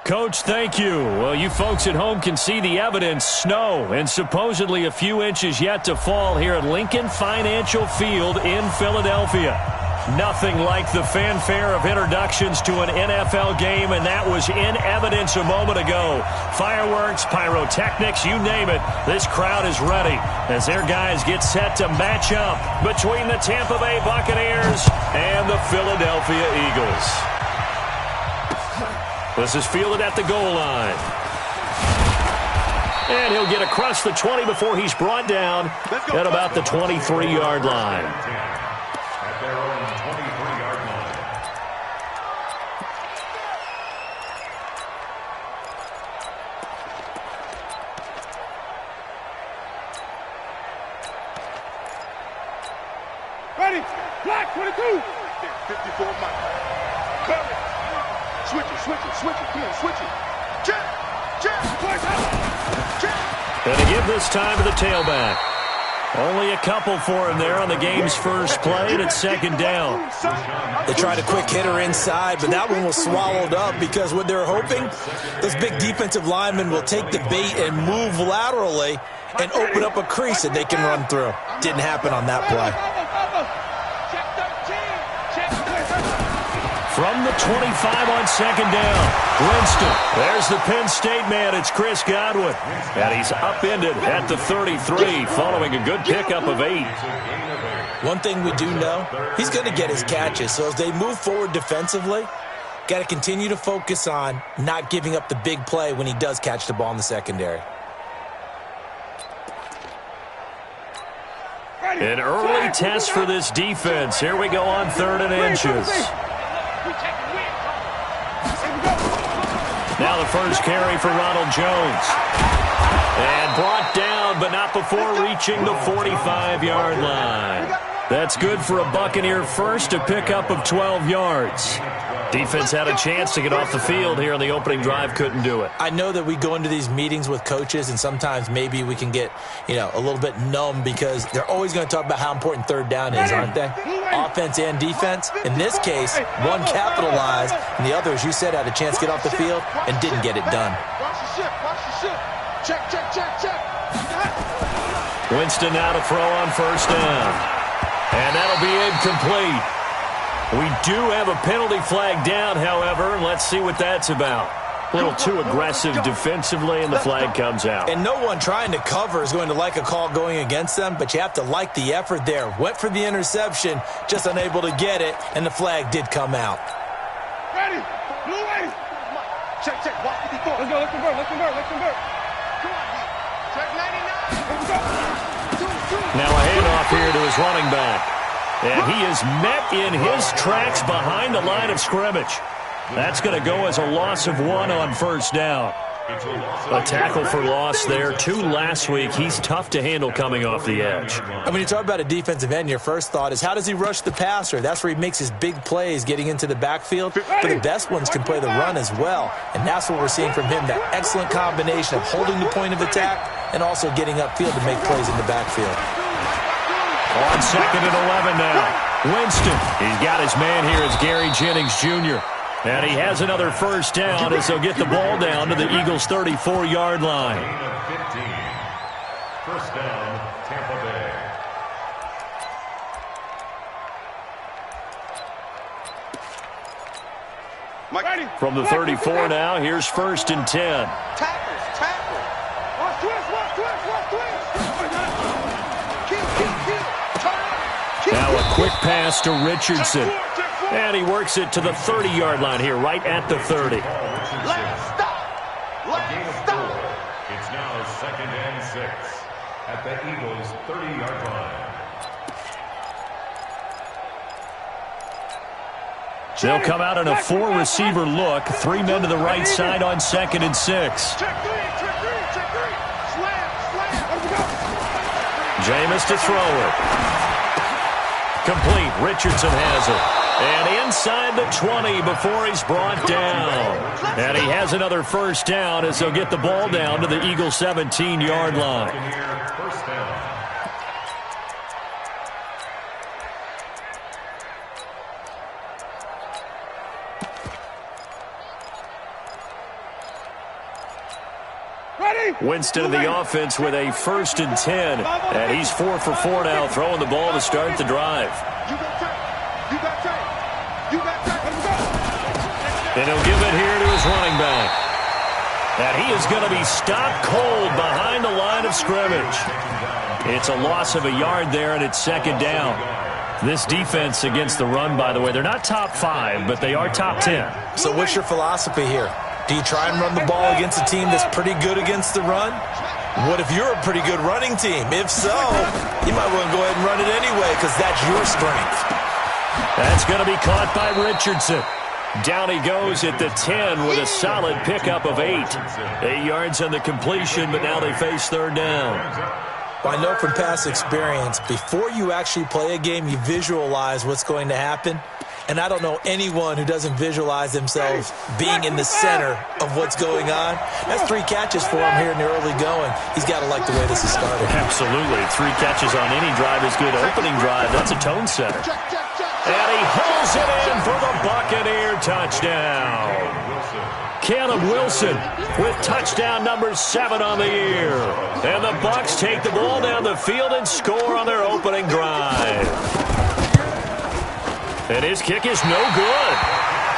Coach, thank you. Well, you folks at home can see the evidence. Snow and supposedly a few inches yet to fall here at Lincoln Financial Field in Philadelphia. Nothing like the fanfare of introductions to an NFL game, and that was in evidence a moment ago. Fireworks, pyrotechnics, you name it. This crowd is ready as their guys get set to match up between the Tampa Bay Buccaneers and the Philadelphia Eagles. This is fielded at the goal line. And he'll get across the 20 before he's brought down at about the 23-yard line. At their own 23-yard line. Ready? Black 22. 54 Mike. Cover. Switch it. Come on, switch it. Check. And to give this time to the tailback. Only a couple for him there on the game's first play, and it's second down. They tried a quick hitter inside, but that one was swallowed up because what they're hoping, those big defensive linemen will take the bait and move laterally and open up a crease that they can run through. Didn't happen on that play. From the 25 on second down, Winston. There's the Penn State man. It's Chris Godwin. And he's upended at the 33 following a good pickup of 8. One thing we do know, he's going to get his catches. So as they move forward defensively, got to continue to focus on not giving up the big play when he does catch the ball in the secondary. An early test for this defense. Here we go on 3rd and inches. Now the first carry for Ronald Jones. And brought down, but not before reaching the 45-yard line. That's good for a Buccaneer first, a pickup of 12 yards. Defense had a chance to get off the field here on the opening drive, couldn't do it. I know that we go into these meetings with coaches, and sometimes maybe we can get, a little bit numb because they're always going to talk about how important 3rd down is, aren't they? Offense and defense. In this case, one capitalized, and the other, as you said, had a chance to get off the field and didn't get it done. Watch the ship. Check. Winston now to throw on 1st down. And that'll be incomplete. We do have a penalty flag down, however. Let's see what that's about. A little too aggressive defensively, and the flag comes out. And no one trying to cover is going to like a call going against them, but you have to like the effort there. Went for the interception, just unable to get it, and the flag did come out. Ready? Blue way. Check. Watch 54. Let's go. Come on, check 99. Now a handoff here to his running back. And he is met in his tracks behind the line of scrimmage. That's going to go as a loss of 1 on 1st down. A tackle for loss there. 2 last week. He's tough to handle coming off the edge. And when you talk about a defensive end, your first thought is how does he rush the passer? That's where he makes his big plays getting into the backfield. But the best ones can play the run as well. And that's what we're seeing from him, that excellent combination of holding the point of attack and also getting upfield to make plays in the backfield. On 2nd and 11 now. Winston. He's got his man here. It's Gary Jennings Jr. And he has another 1st down as they'll get the ball down to the Eagles' 34-yard line. 15. 1st down, Tampa Bay. From the 34 now, here's 1st and 10. Tackle. Watch twist. Now a quick pass to Richardson. And he works it to the 30-yard line here, right at the 30. Last stop. It's now 2nd and 6 at the Eagles' 30-yard line. They'll come out in a 4-receiver look. 3 men to the right side on 2nd and 6. Check three. Slam. Jameis to throw it. Complete. Richardson has it. And inside the 20 before he's brought down. And he has another 1st down as they'll get the ball down to the Eagles' 17-yard line. 1st down. Winston of the offense with a 1st and 10. And he's 4 for 4 now, throwing the ball to start the drive. And he'll give it here to his running back. And he is going to be stopped cold behind the line of scrimmage. It's a loss of a yard there, and it's 2nd down. This defense against the run, by the way, they're not top 5, but they are top 10. So what's your philosophy here? Do you try and run the ball against a team that's pretty good against the run? What if you're a pretty good running team? If so, you might want to go ahead and run it anyway because that's your strength. That's going to be caught by Richardson. Down he goes at the 10 with a solid pickup of 8. 8 yards on the completion, but now they face 3rd down. Well, I know from past experience, before you actually play a game, you visualize what's going to happen. And I don't know anyone who doesn't visualize themselves being in the center of what's going on. That's 3 catches for him here in the early going. He's got to like the way this is started. Absolutely. 3 catches on any drive is good. Opening drive, that's a tone setter. And he hauls it in for the Buccaneer touchdown. Caleb Wilson with touchdown number 7 on the year. And the Bucs take the ball down the field and score on their opening drive. And his kick is no good.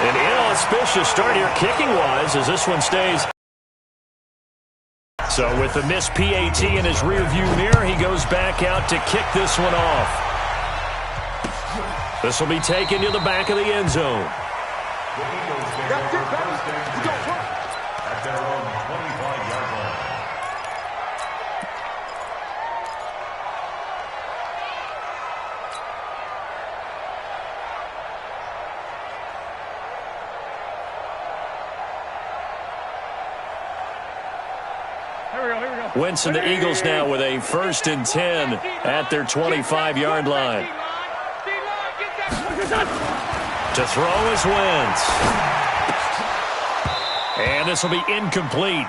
An inauspicious start here kicking-wise as this one stays. So with the missed PAT in his rearview mirror, he goes back out to kick this one off. This will be taken to the back of the end zone. At their own 25-yard line. Winston, the Eagles now with a 1st and 10 at their 25-yard line. To throw is Wentz. And this will be incomplete.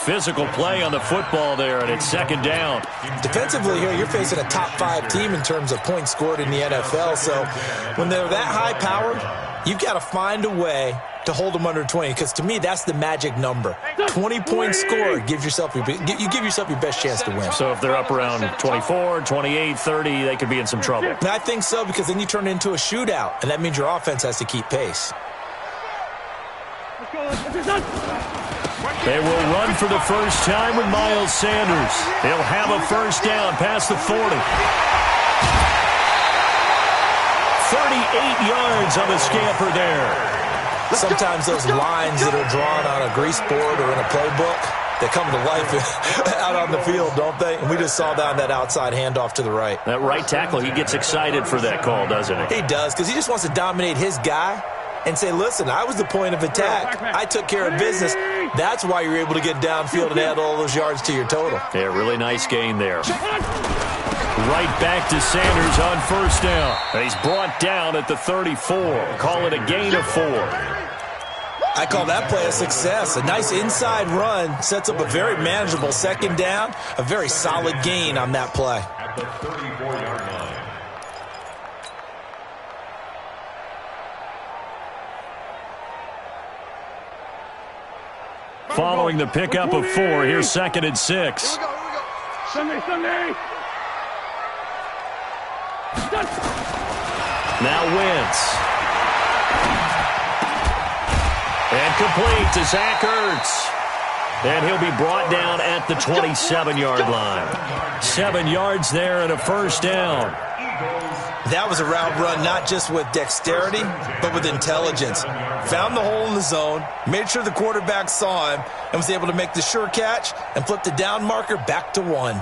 Physical play on the football there, and it's 2nd down. Defensively here, you're facing a top 5 team in terms of points scored in the NFL. So when they're that high-powered, you've got to find a way to hold them under 20, because to me, that's the magic number. 20 points scored gives yourself you give yourself your best chance to win. So if they're up around 24, 28, 30, they could be in some trouble. And I think so, because then you turn it into a shootout, and that means your offense has to keep pace. They will run for the first time with Miles Sanders. He'll have a 1st down past the 40. 38 yards on the scamper there. Sometimes those lines that are drawn on a grease board or in a playbook, they come to life out on the field, don't they? And we just saw that outside handoff to the right. That right tackle, he gets excited for that call, doesn't he? He does, because he just wants to dominate his guy and say, listen, I was the point of attack. I took care of business. That's why you're able to get downfield and add all those yards to your total. Yeah, really nice gain there. Right back to Sanders on 1st down. He's brought down at the 34. Call it a gain of 4. I call that play a success. A nice inside run sets up a very manageable 2nd down. A very solid gain on that play. At the 34-yard line. Following the pickup of 4, here's 2nd and 6. Sunday. Now Wentz. And complete to Zach Ertz. And he'll be brought down at the 27-yard line. 7 yards there and a 1st down. That was a route run not just with dexterity, but with intelligence. Found the hole in the zone, made sure the quarterback saw him, and was able to make the sure catch and flip the down marker back to 1.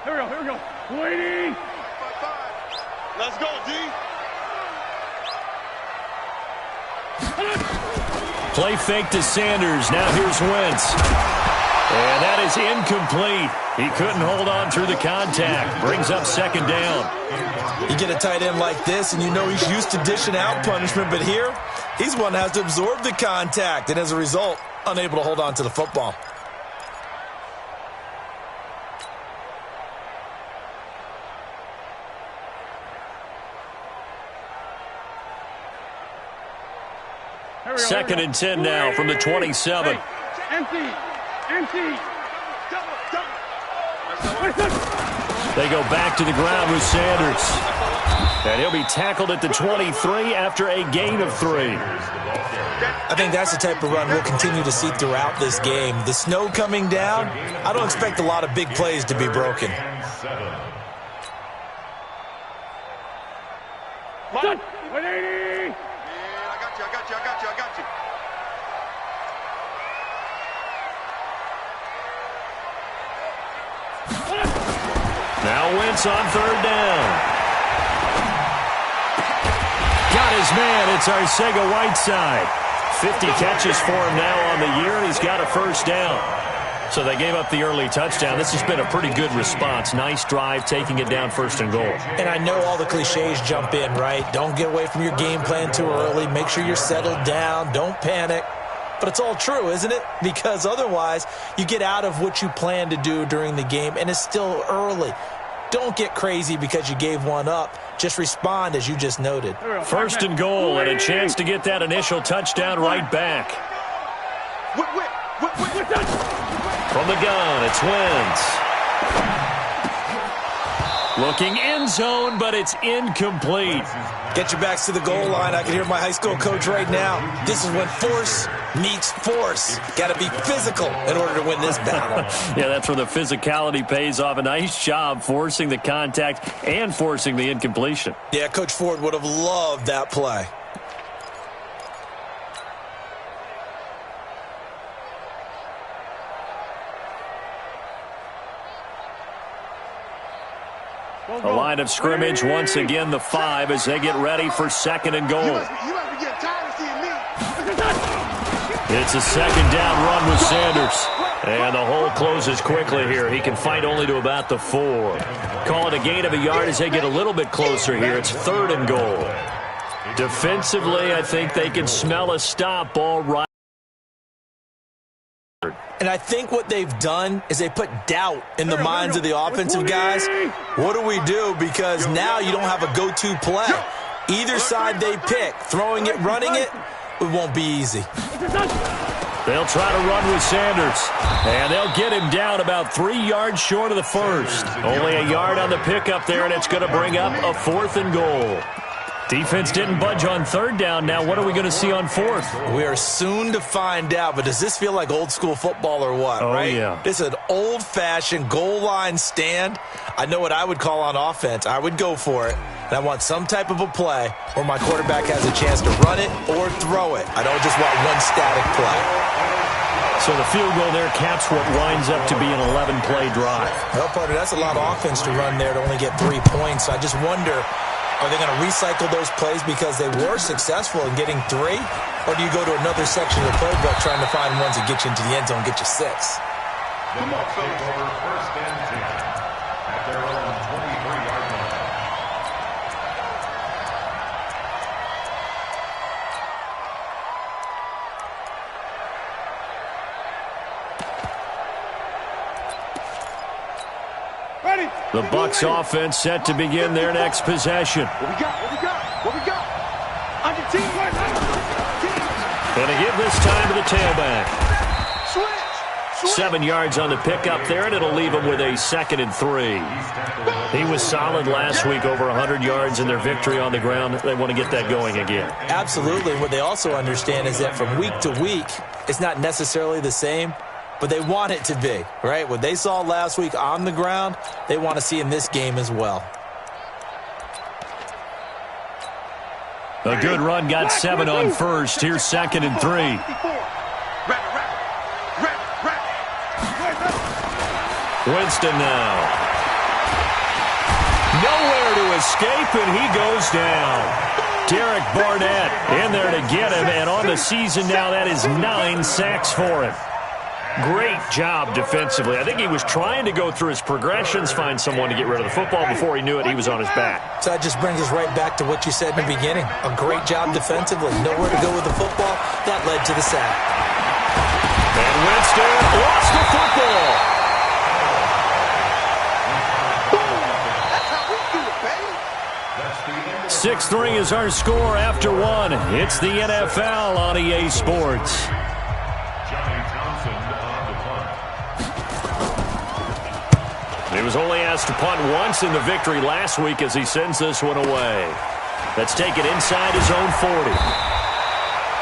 Here we go. Waiting. Let's go, D. Play fake to Sanders. Now here's Wentz. And that is incomplete. He couldn't hold on through the contact. Brings up 2nd down. You get a tight end like this, and you know he's used to dishing out punishment, but here, he's one that has to absorb the contact, and as a result, unable to hold on to the football. Second and 10 now from the 27. Empty. They go back to the ground with Sanders. And he'll be tackled at the 23 after a gain of 3. I think that's the type of run we'll continue to see throughout this game. The snow coming down, I don't expect a lot of big plays to be broken. Done. 180. Yeah, I got you. Now Wentz on third down. Got his man. It's Arcega-Whiteside. 50 catches for him now on the year, and he's got a first down. So they gave up the early touchdown. This has been a pretty good response. Nice drive, taking it down 1st and goal. And I know all the cliches jump in, right? Don't get away from your game plan too early. Make sure you're settled down. Don't panic. But it's all true, isn't it? Because otherwise, you get out of what you plan to do during the game, and it's still early. Don't get crazy because you gave one up. Just respond as you just noted. 1st and goal, and a chance to get that initial touchdown right back. From the gun, it's Wentz. Looking end zone, but it's incomplete. Get your backs to the goal line. I can hear my high school coach right now. This is when force meets force. Got to be physical in order to win this battle. Yeah, that's where the physicality pays off. A nice job forcing the contact and forcing the incompletion. Yeah, Coach Ford would have loved that play. A line of scrimmage, once again the 5 as they get ready for 2nd and goal. You must be getting tired of seeing me. It's a 2nd down run with Sanders. And the hole closes quickly here. He can fight only to about the 4. Call it a gain of a yard as they get a little bit closer here. It's 3rd and goal. Defensively, I think they can smell a stop ball right. And I think what they've done is they put doubt in the minds of the offensive guys. What do we do? Because now you don't have a go-to play. Either side they pick, throwing it, running it, it won't be easy. They'll try to run with Sanders. And they'll get him down about 3 yards short of the 1st. Only a yard on the pickup there, and it's going to bring up a 4th and goal. Defense didn't budge on 3rd down. Now what are we going to see on 4th? We are soon to find out, but does this feel like old school football or what, Oh, right? yeah. This is an old-fashioned goal line stand. I know what I would call on offense. I would go for it, and I want some type of a play where my quarterback has a chance to run it or throw it. I don't just want one static play. So the field goal there caps what winds up to be an 11-play drive. Well, partner, that's a lot of offense to run there to only get 3 points. I just wonder, are they going to recycle those plays because they were successful in getting 3? Or do you go to another section of the playbook trying to find ones that get you into the end zone and get you 6? The Bucs take over 1st and 10 at their own 23-yard line. Ready. The Bucs offense set to begin their next possession. What we got? Under team. Going to give this time to the tailback. Switch. 7 yards on the pickup there, and it'll leave him with a 2nd and 3. He was solid last week, over 100 yards in their victory on the ground. They want to get that going again. Absolutely. What they also understand is that from week to week, it's not necessarily the same, but they want it to be, right? What they saw last week on the ground, they want to see in this game as well. A good run, got 7 on 1st. Here's 2nd and 3. Winston now. Nowhere to escape, and he goes down. Derek Barnett in there to get him, and on the season now, that is 9 sacks for him. Great job defensively. I think he was trying to go through his progressions, find someone to get rid of the football. Before he knew it, he was on his back. So that just brings us right back to what you said in the beginning. A great job defensively. Nowhere to go with the football. That led to the sack. And Winston lost the football. 6-3 is our score after one. It's the NFL on EA Sports. He was only asked to punt once in the victory last week as he sends this one away. That's taken inside his own 40.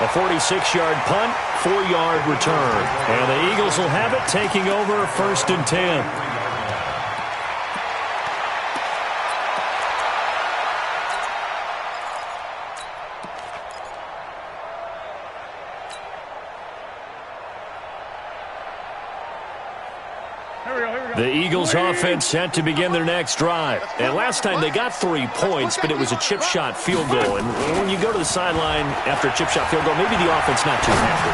A 46-yard punt, 4-yard return. And the Eagles will have it, taking over 1st and 10. The Eagles offense set to begin their next drive. And last time they got 3 points, but it was a chip shot field goal. And when you go to the sideline after a chip shot field goal, maybe the offense not too happy.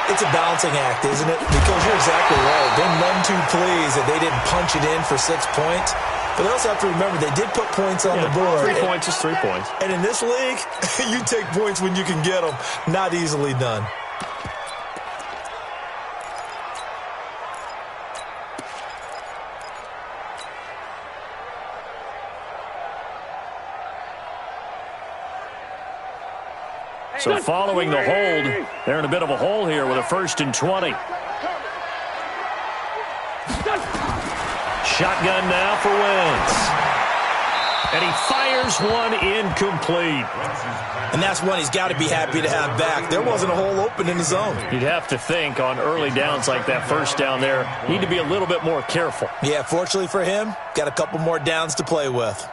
It's a balancing act, isn't it? Because you're exactly right. They're none too pleased that they didn't punch it in for 6 points. But they also have to remember they did put points on the board. 3 points is 3 points. And in this league, you take points when you can get them. Not easily done. So following the hold, they're in a bit of a hole here with a 1st and 20. Shotgun now for Wentz. And he fires one incomplete. And that's one he's got to be happy to have back. There wasn't a hole open in the zone. You'd have to think on early downs like that, 1st down there, need to be a little bit more careful. Yeah, fortunately for him, got a couple more downs to play with.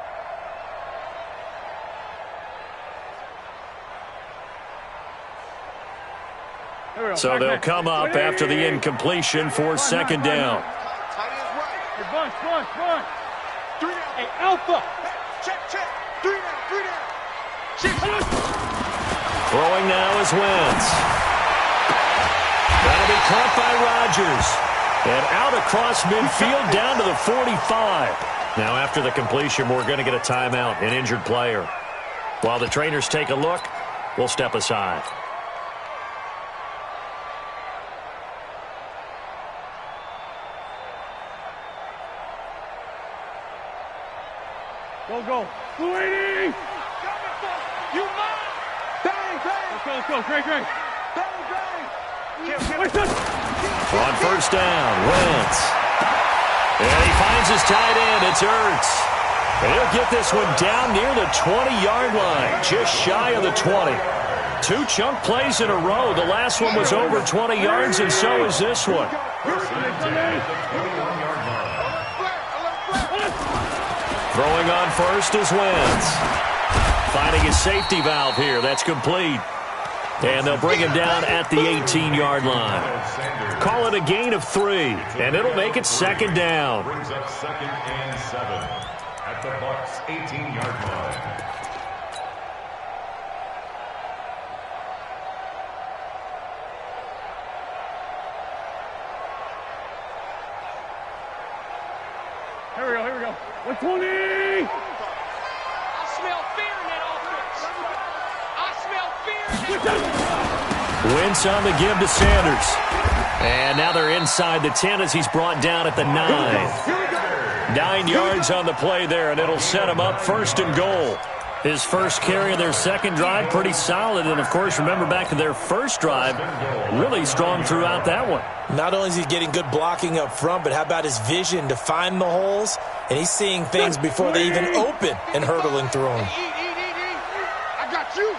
So they'll come up after the incompletion for 2nd down. Hey, bunch. Hey, Alpha. Check. 3 down. 6. Throwing now is Wentz. That'll be caught by Rodgers. And out across midfield down to the 45. Now after the completion, we're going to get a timeout, an injured player. While the trainers take a look, we'll step aside. Go. 280. You mine. Bang. Let's go. Great. Bang. On 1st down, Wentz. And he finds his tight end. It's Ertz. And he'll get this one down near the 20-yard line, just shy of the 20. 2 chunk plays in a row. The last one was over 20 yards, and so is this one. Throwing on 1st is Wentz. Finding his safety valve here. That's complete. And they'll bring him down at the 18-yard line. Call it a gain of 3, and it'll make it 2nd down. Brings up 2nd and 7 at the Bucs' 18-yard line. Here we go. 120. I smell fear in that offense. Wentz on the give to Sanders. And now they're inside the 10 as he's brought down at the 9. 9 yards on the play there, and it'll set him up 1st and goal. His first carry of their 2nd drive, pretty solid. And, of course, remember back to their 1st drive, really strong throughout that one. Not only is he getting good blocking up front, but how about his vision to find the holes? And he's seeing things before they even open and hurdling through them. I got you.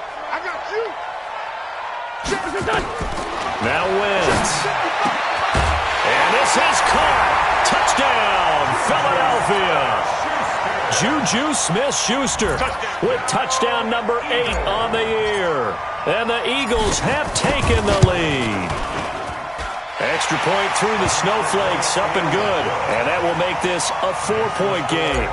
Now Wentz. And this is caught. Touchdown, Philadelphia. Juju Smith-Schuster with touchdown number 8 on the year. And the Eagles have taken the lead. Extra point through the snowflakes, up and good. And that will make this a 4-point game.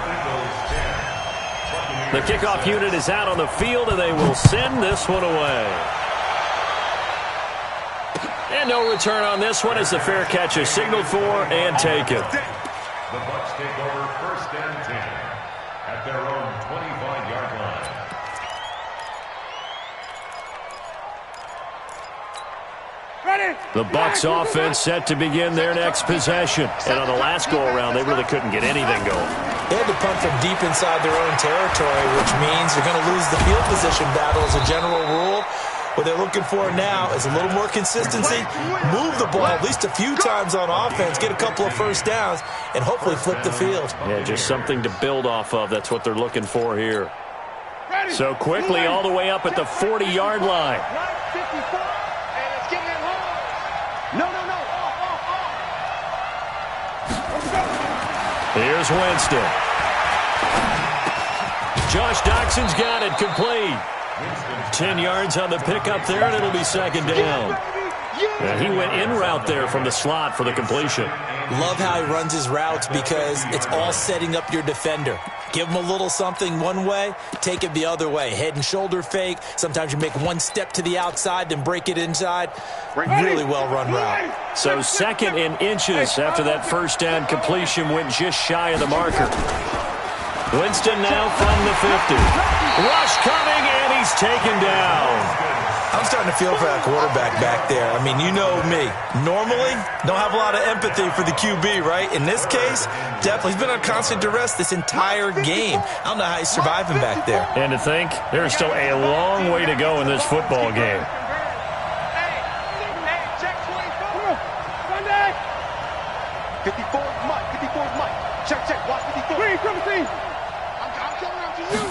The kickoff unit is out on the field, and they will send this one away. And no return on this one as the fair catch is signaled for and taken. The Bucs take over 1st and 10 at their own 25-yard line. Ready. The Bucs offense set to begin their next possession. And on the last go-around, they really couldn't get anything going. They had to punt from deep inside their own territory, which means you're going to lose the field position battle as a general rule. What they're looking for now is a little more consistency, move the ball at least a few times on offense, get a couple of first downs, and hopefully flip the field. Yeah, just something to build off of. That's what they're looking for here. So quickly all the way up at the 40-yard line. Here's Winston. Josh Doxson's got it complete. 10 yards on the pickup there, and it'll be second down. And he went in route there from the slot for the completion. Love how he runs his routes because it's all setting up your defender. Give him a little something one way, take it the other way. Head and shoulder fake. Sometimes you make one step to the outside, then break it inside. Really well-run route. So second in inches after that first down completion went just shy of the marker. Winston now from the 50. Rush coming, and he's taken down. I'm starting to feel for that quarterback back there. I mean, you know me. Normally, don't have a lot of empathy for the QB, right? In this case, definitely. He's been on constant duress this entire game. I don't know how he's surviving back there. And to think, there's still a long way to go in this football game. Hey, check 24. Sunday. 54 is Mike. 54 is Mike. Check, watch 54. Please, come see. I'm coming up to you.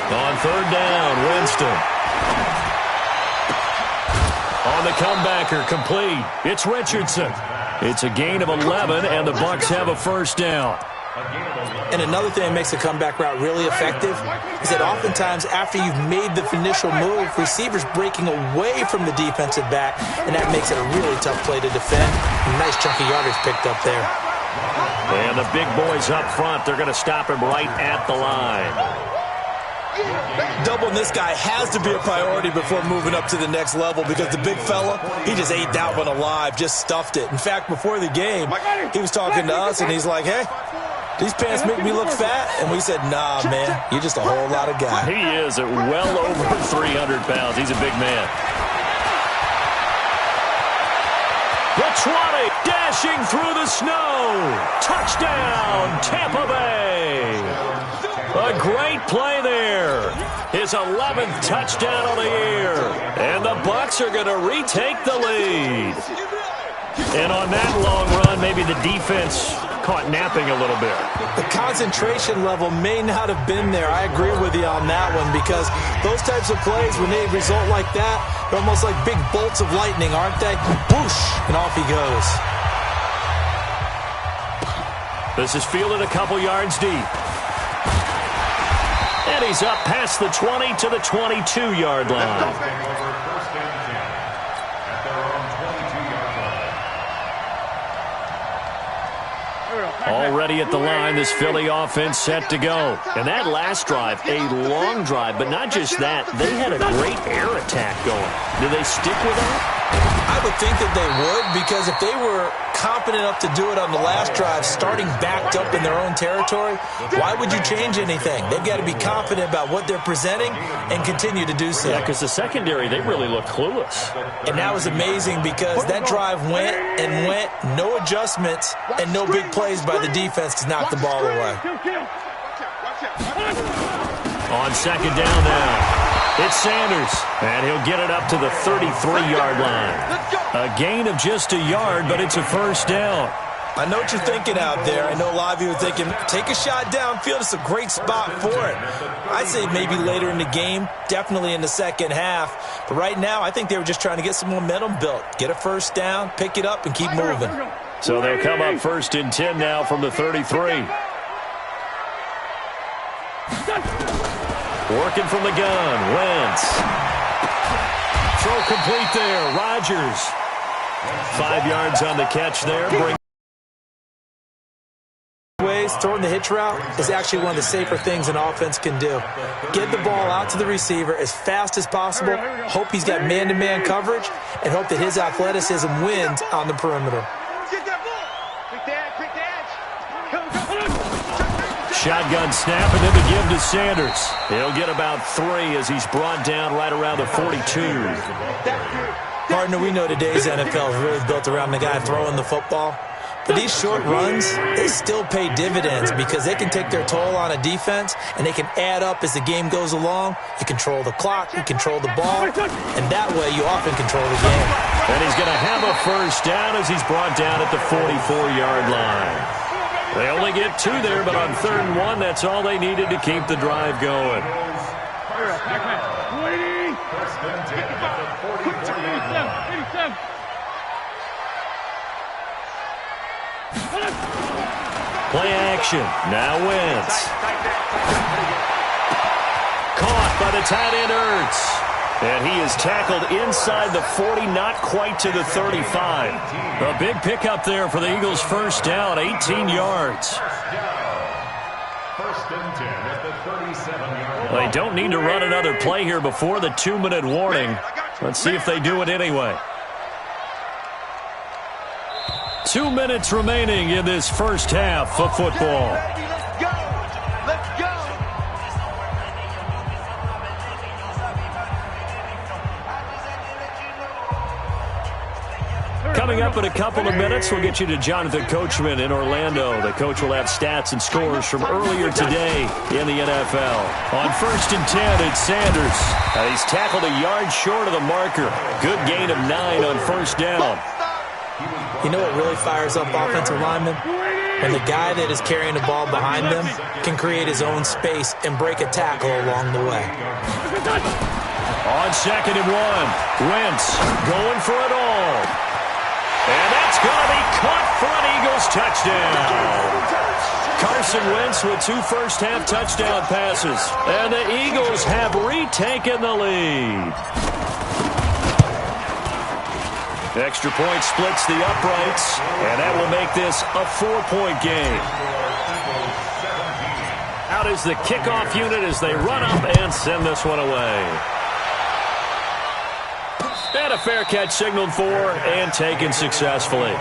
On third down, Winston. On the comebacker, complete. It's Richardson. It's a gain of 11, and the Bucs have a first down. And another thing that makes a comeback route really effective is that oftentimes after you've made the initial move, receivers breaking away from the defensive back, and that makes it a really tough play to defend. A nice chunk of yardage picked up there. And the big boys up front, they're going to stop him right at the line. Doubling this guy has to be a priority before moving up to the next level because the big fella, he just ate that one alive, just stuffed it. In fact, before the game, he was talking to us, and he's like, hey, these pants make me look fat. And we said, nah, man, you're just a whole lot of guy. He is at well over 300 pounds. He's a big man. The 20, dashing through the snow. Touchdown, Tampa Bay. A great play there. His 11th touchdown of the year. And the Bucs are going to retake the lead. And on that long run, maybe the defense caught napping a little bit. The concentration level may not have been there. I agree with you on that one because those types of plays, when they result like that, they're almost like big bolts of lightning, aren't they? Whoosh, and off he goes. This is fielded a couple yards deep. And he's up past the 20 to the 22-yard line. Already at the line, this Philly offense set to go. And that last drive, a long drive, but not just that. They had a great air attack going. Do they stick with that? I would think that they would because if they were confident enough to do it on the last drive, starting backed up in their own territory, why would you change anything? They've got to be confident about what they're presenting and continue to do so. Yeah, because the secondary, they really look clueless. And that was amazing because that drive went and went, no adjustments, and no big plays by the defense to knock the ball away. On second down now. It's Sanders, and he'll get it up to the 33-yard line. A gain of just a yard, but it's a first down. I know what you're thinking out there. I know a lot of you are thinking, take a shot downfield. It's a great spot for it. I'd say maybe later in the game, definitely in the second half. But right now, I think they were just trying to get some momentum built. Get a first down, pick it up, and keep moving. So they'll come up first and 10 now from the 33. Working from the gun, Wentz. Throw complete there, Rodgers. 5 yards on the catch there. Throwing the hitch route is actually one of the safer things an offense can do. Get the ball out to the receiver as fast as possible, hope he's got man-to-man coverage, and hope that his athleticism wins on the perimeter. Shotgun snap, and then the give to Sanders. He'll get about 3 as he's brought down right around the 42. Partner, we know today's NFL is really built around the guy throwing the football. But these short runs, they still pay dividends because they can take their toll on a defense, and they can add up as the game goes along. You control the clock, you control the ball, and that way you often control the game. And he's going to have a first down as he's brought down at the 44-yard line. They only get 2 there, but on 3rd and 1, that's all they needed to keep the drive going. Waiting. First and 10 at the 44-yard line. 87. Play action. Now Wentz. Caught by the tight end Ertz. And he is tackled inside the 40, not quite to the 35. A big pickup there for the Eagles' first down, 18 yards. First and 10 at the 37-yard line. They don't need to run another play here before the 2-minute warning. Let's see if they do it anyway. 2 minutes remaining in this first half of football. Let's go. Let's go. Coming up in a couple of minutes, we'll get you to Jonathan Coachman in Orlando. The coach will have stats and scores from earlier today in the NFL. On 1st and 10, it's Sanders. He's tackled a yard short of the marker. Good gain of 9 on first down. You know what really fires up offensive linemen? When the guy that is carrying the ball behind them can create his own space and break a tackle along the way. On 2nd and 1, Wentz going for it all. And that's going to be caught for an Eagles touchdown. Carson Wentz with 2 first-half touchdown passes. And the Eagles have retaken the lead. Extra point splits the uprights, and that will make this a 4-point game. Out is the kickoff unit as they run up and send this one away. And a fair catch signaled for and taken successfully. The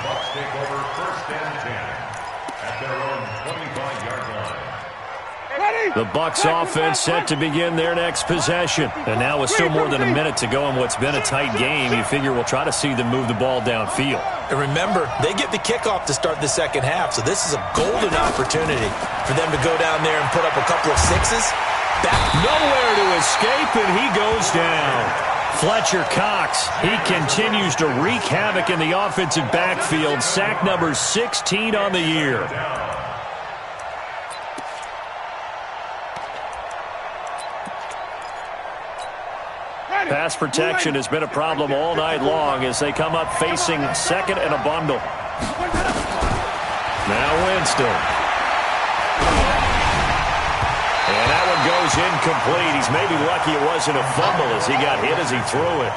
Bucs take over 1st and 10 at their own 25-yard line. The Bucs offense set to begin their next possession. And now with still more than a minute to go in what's been a tight game, you figure we'll try to see them move the ball downfield. And remember, they get the kickoff to start the second half, so this is a golden opportunity for them to go down there and put up a couple of 6s. Nowhere to escape, and he goes down. Fletcher Cox, he continues to wreak havoc in the offensive backfield. Sack number 16 on the year. Pass protection has been a problem all night long as they come up facing 2nd and a bundle. Now Winston. And that one goes incomplete. He's maybe lucky it wasn't a fumble as he got hit as he threw it.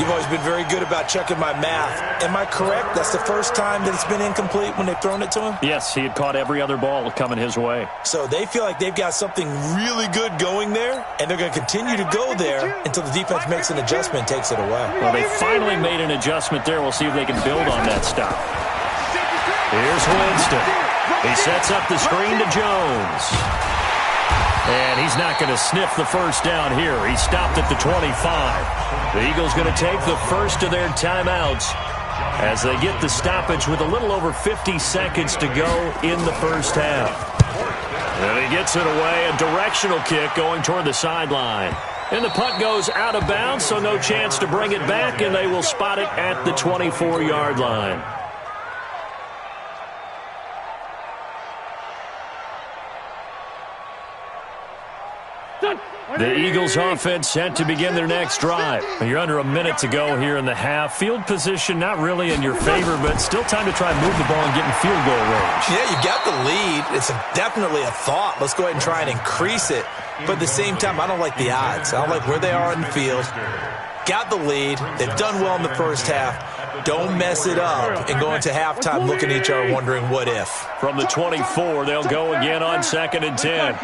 You've always been very good about checking my math. Am I correct? That's the first time that it's been incomplete when they've thrown it to him? Yes, he had caught every other ball coming his way. So they feel like they've got something really good going there, and they're going to continue to go there until the defense makes an adjustment and takes it away. Well, they finally made an adjustment there. We'll see if they can build on that stop. Here's Winston. He sets up the screen to Jones. And he's not going to sniff the first down here. He stopped at the 25. The Eagles going to take the first of their timeouts as they get the stoppage with a little over 50 seconds to go in the first half. And he gets it away, a directional kick going toward the sideline. And the punt goes out of bounds, so no chance to bring it back, and they will spot it at the 24-yard line. The Eagles offense set to begin their next drive. You're under a minute to go here in the half. Field position not really in your favor, but still time to try and move the ball and get in field goal range. Yeah, you got the lead. It's definitely a thought. Let's go ahead and try and increase it. But at the same time, I don't like the odds. I don't like where they are in the field. Got the lead. They've done well in the first half. Don't mess it up and go into halftime looking at each other wondering what if. From the 24, they'll go again on 2nd and 10.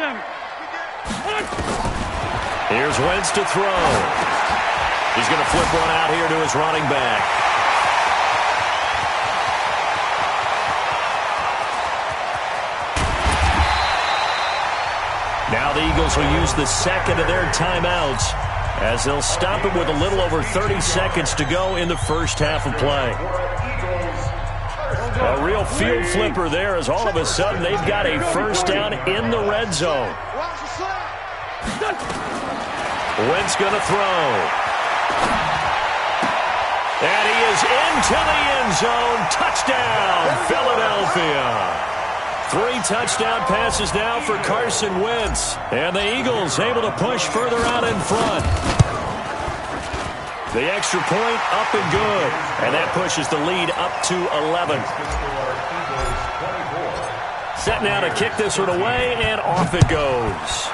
Here's Wentz to throw. He's going to flip one out here to his running back. Now the Eagles will use the second of their timeouts as they'll stop it with a little over 30 seconds to go in the first half of play. A real field flipper there as all of a sudden they've got a first down in the red zone. Wentz going to throw. And he is into the end zone. Touchdown, Philadelphia. 3 touchdown passes now for Carson Wentz. And the Eagles able to push further out in front. The extra point up and good. And that pushes the lead up to 11. Set now to kick this one away, and off it goes.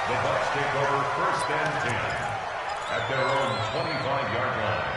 The Bucs take over first and 10 at their own 25-yard line.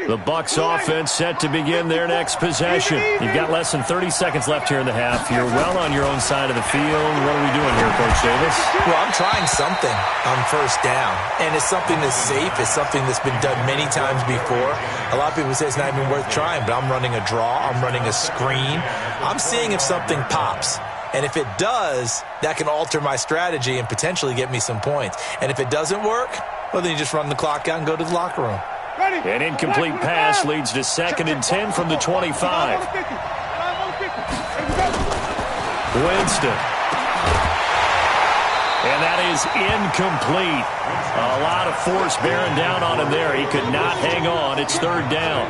The Bucs offense set to begin their next possession. You've got less than 30 seconds left here in the half. You're well on your own side of the field. What are we doing here, Coach Davis? Well, I'm trying something on first down, and it's something that's safe. It's something that's been done many times before. A lot of people say it's not even worth trying, but I'm running a draw. I'm running a screen. I'm seeing if something pops. And if it does, that can alter my strategy and potentially get me some points. And if it doesn't work, well, then you just run the clock out and go to the locker room. An incomplete pass leads to 2nd and 10 from the 25. Winston. And that is incomplete. A lot of force bearing down on him there. He could not hang on. It's 3rd down.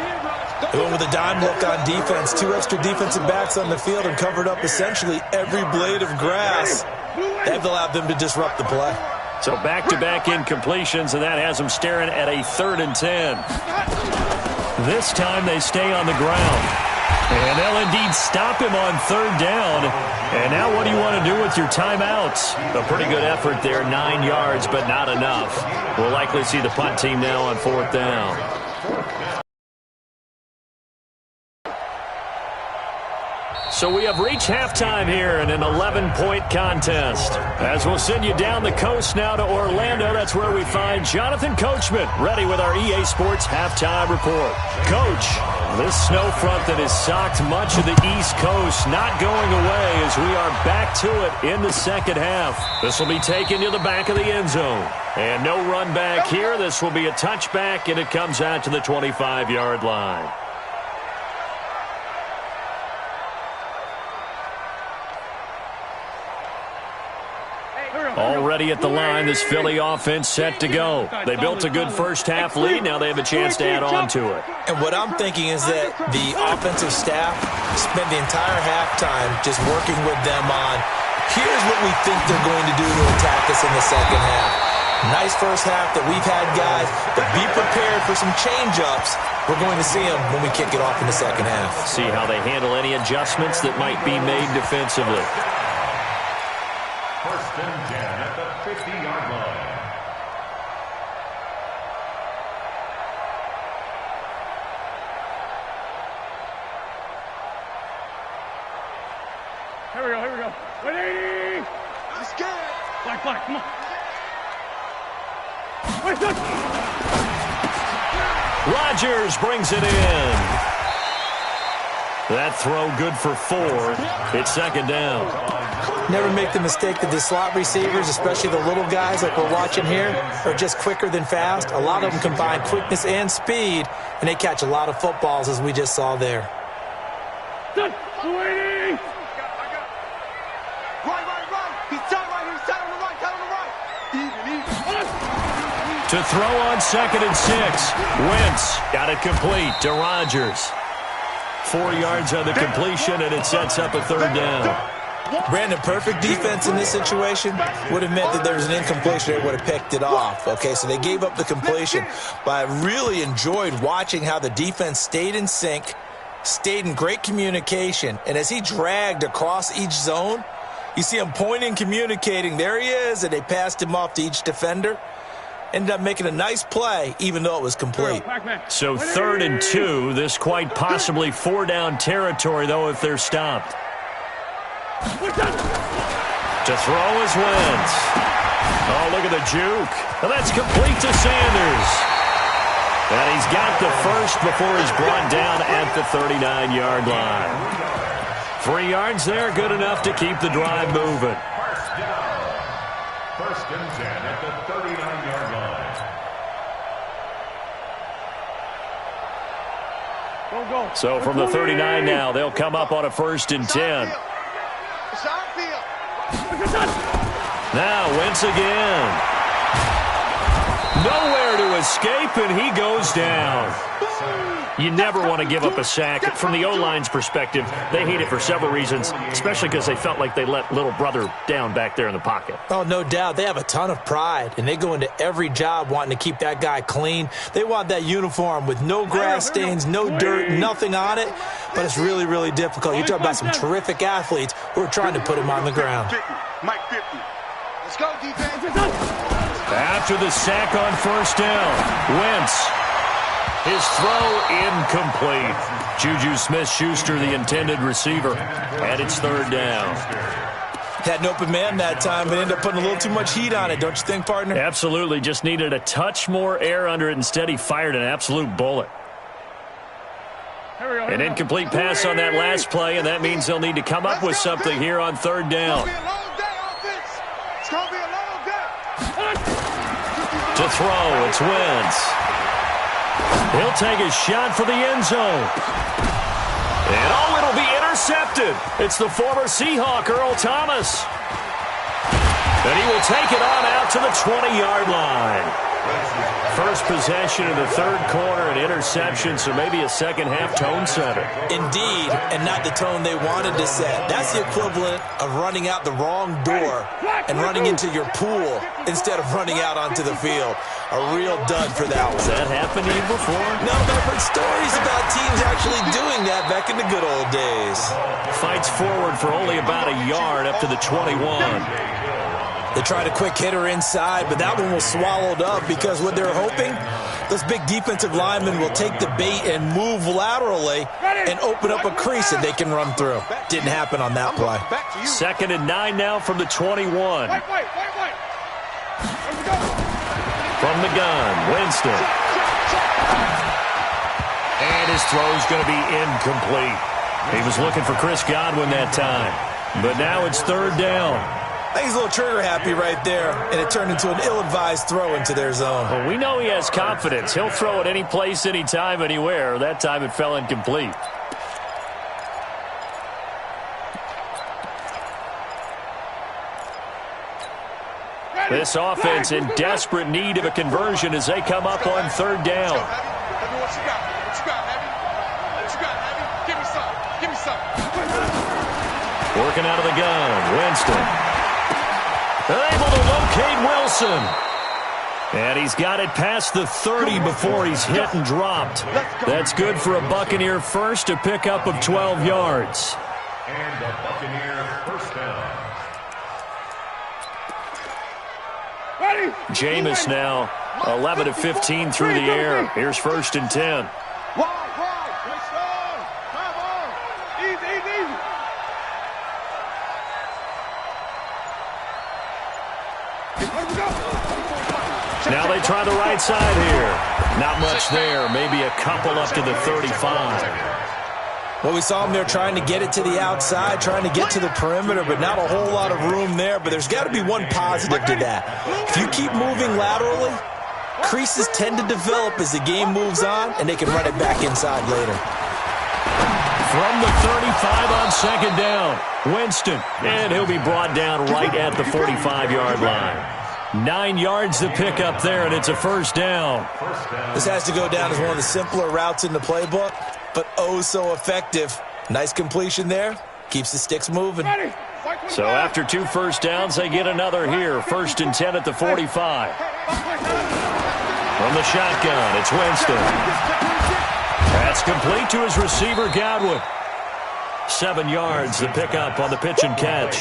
They went with a dime look on defense. 2 extra defensive backs on the field and covered up essentially every blade of grass. That allowed them to disrupt the play. So back-to-back incompletions, and that has them staring at a 3rd and 10. This time they stay on the ground. And they'll indeed stop him on 3rd down. And now what do you want to do with your timeouts? A pretty good effort there, 9 yards, but not enough. We'll likely see the punt team now on 4th down. So we have reached halftime here in an 11-point contest. As we'll send you down the coast now to Orlando, that's where we find Jonathan Coachman, ready with our EA Sports halftime report. Coach, this snow front that has socked much of the East Coast not going away as we are back to it in the second half. This will be taken to the back of the end zone. And no run back here. This will be a touchback, and it comes out to the 25-yard line. Already at the line, this Philly offense set to go. They built a good first-half lead. Now they have a chance to add on to it. And what I'm thinking is that the offensive staff spent the entire halftime just working with them on, here's what we think they're going to do to attack us in the second half. Nice first half that we've had, guys, but be prepared for some change-ups. We're going to see them when we kick it off in the second half. See how they handle any adjustments that might be made defensively. First and 10 at the 50-yard line. Here we go, here we go. 180! He's scared. Black, come on. Wait, look! Rodgers brings it in. That throw good for 4. It's 2nd down. Never make the mistake that the slot receivers, especially the little guys like we're watching here, are just quicker than fast. A lot of them combine quickness and speed, and they catch a lot of footballs, as we just saw there. Waiting! Right. He's tight right here. He's tight on the right. Even. To throw on 2nd and 6. Wentz got it complete to Rodgers. 4 yards on the completion, and it sets up a 3rd down. Brandon, perfect defense in this situation would have meant that there was an incompletion. They would have picked it off. Okay, so they gave up the completion. But I really enjoyed watching how the defense stayed in sync, stayed in great communication. And as he dragged across each zone, you see him pointing, communicating. There he is, and they passed him off to each defender. Ended up making a nice play, even though it was complete. So 3rd and 2. This quite possibly 4-down territory, though, if they're stopped. To throw is Wentz. Oh, look at the juke. And that's complete to Sanders. And he's got the first before he's brought down at the 39-yard line. 3 yards there, good enough to keep the drive moving. First and 10 at the 39-yard line. So from the 39 now, they'll come up on a 1st and 10. Now Wentz again. Nowhere to escape, and he goes down. You never want to give up a sack. From the O-line's perspective, they hate it for several reasons, especially because they felt like they let little brother down back there in the pocket. Oh, no doubt. They have a ton of pride, and they go into every job wanting to keep that guy clean. They want that uniform with no grass stains, no dirt, nothing on it, but it's really, really difficult. You're talking about some terrific athletes who are trying to put him on the ground. Mike 50. Let's go, defense. After the sack on 1st down, Wentz. His throw incomplete. Juju Smith-Schuster, the intended receiver, and it's 3rd down. Had an open man that time, but ended up putting a little too much heat on it, don't you think, partner? Absolutely. Just needed a touch more air under it. Instead, he fired an absolute bullet. An incomplete pass on that last play, and that means they'll need to come up with something here on 3rd down. It's going to be a long day. To throw, it's Wentz. He'll take a shot for the end zone. And oh, it'll be intercepted. It's the former Seahawk, Earl Thomas. And he will take it on out to the 20-yard line. First possession of the 3rd quarter, an interception, so maybe a second-half tone setter. Indeed, and not the tone they wanted to set. That's the equivalent of running out the wrong door and running into your pool instead of running out onto the field. A real dud for that one. Has that happened to you before? No, but I've heard stories about teams actually doing that back in the good old days. Fights forward for only about a yard up to the 21. They tried a quick hitter inside, but that one was swallowed up because what they're hoping, those big defensive linemen will take the bait and move laterally and open up a crease that they can run through. Didn't happen on that play. 2nd and 9 now from the 21. From the gun, Winston. And his throw's going to be incomplete. He was looking for Chris Godwin that time. But now it's 3rd down. I think he's a little trigger happy right there, and it turned into an ill-advised throw into their zone. Well, we know he has confidence. He'll throw it any place, anytime, anywhere. That time it fell incomplete. This offense in desperate need of a conversion as they come up on 3rd down. Working out of the gun, Winston. Able to locate Wilson. And he's got it past the 30 before he's hit and dropped. That's good for a Buccaneer first, a pickup of 12 yards. And the Buccaneer 1st down. Jameis now 11 of 15 through the air. Here's 1st and 10. Now they try the right side here. Not much there. Maybe a couple up to the 35. Well, we saw them there trying to get it to the outside, trying to get to the perimeter, but not a whole lot of room there. But there's got to be one positive to that. If you keep moving laterally, creases tend to develop as the game moves on, and they can run it back inside later. From the 35 on 2nd down, Winston. And he'll be brought down right at the 45-yard line. 9 yards to pick up there, and it's a 1st down. This has to go down as one of the simpler routes in the playbook, but oh so effective. Nice completion there. Keeps the sticks moving. So after 2 1st downs, they get another here. 1st and 10 at the 45. From the shotgun, it's Winston. That's complete to his receiver, Godwin. 7 yards to pick up on the pitch and catch.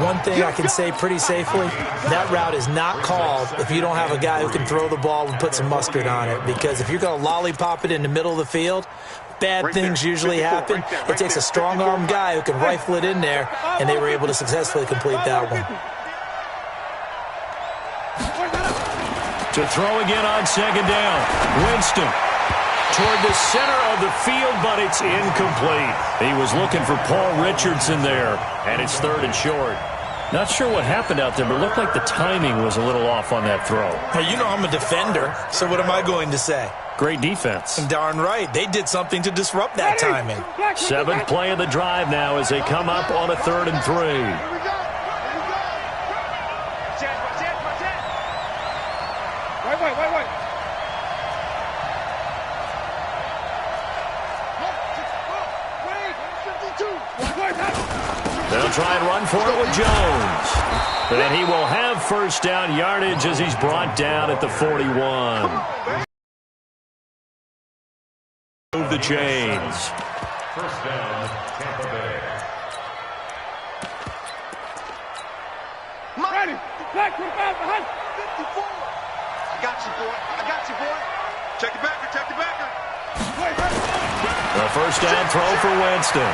One thing I can say pretty safely, that route is not called if you don't have a guy who can throw the ball and put some mustard on it. Because if you're going to lollipop it in the middle of the field, bad things usually happen. It takes a strong-arm guy who can rifle it in there, and they were able to successfully complete that one. To throw again on second down. Winston toward the center of the field, but it's incomplete. He was looking for Paul Richardson there, and it's 3rd and short. Not sure what happened out there, but it looked like the timing was a little off on that throw. Well, you know I'm a defender, so what am I going to say? Great defense. Darn right. They did something to disrupt that timing. 7th play of the drive now as they come up on a 3rd and 3. Wait. They'll try and run for it with Jones. And he will have first down yardage as he's brought down at the 41. Move the chains. First down, Tampa Bay. Ready. Back, behind. 54. I got you, boy. Check the backer. The first down throw for Winston.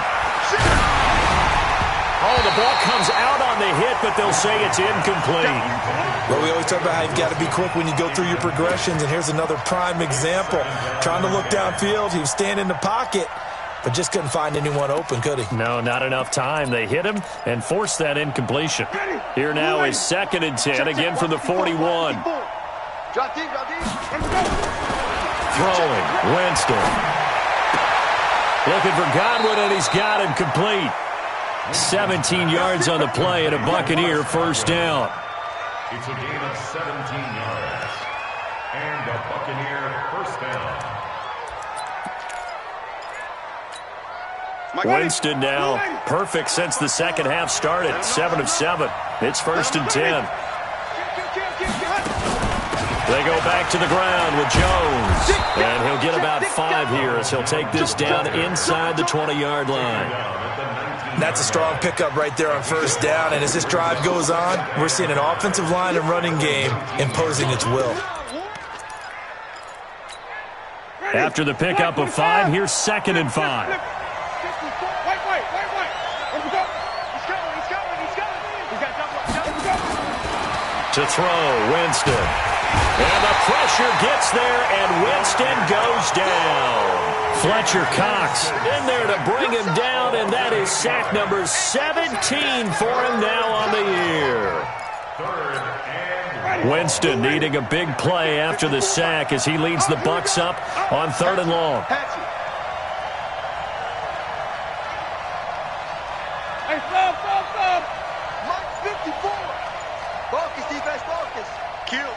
Oh, the ball comes out on the hit, but they'll say it's incomplete. Well, we always talk about how you've got to be quick when you go through your progressions, and here's another prime example. Trying to look downfield, he was standing in the pocket, but just couldn't find anyone open, could he? No, not enough time. They hit him and forced that incompletion. Here now is 2nd and 10, again from the 41. Drop deep. Throwing, Winston. Looking for Godwin, and he's got him complete. 17 yards on the play and a Buccaneer first down. It's a gain of 17 yards. And a Buccaneer first down. Winston now perfect since the second half started. 7 of 7. It's 1st and 10. They go back to the ground with Jones. And he'll get about 5 here as he'll take this down inside the 20-yard line. That's a strong pickup right there on first down, and as this drive goes on, we're seeing an offensive line and running game imposing its will. After the pickup of 5, here's 2nd and 5. Wait. To throw, Winston. And the pressure gets there, and Winston goes down. Fletcher Cox in there to bring him down, and that is sack number 17 for him now on the year. Winston needing a big play after the sack as he leads the Bucs up on 3rd and long. Hey, stop. Mike 54. Focus, defense, focus. Kill.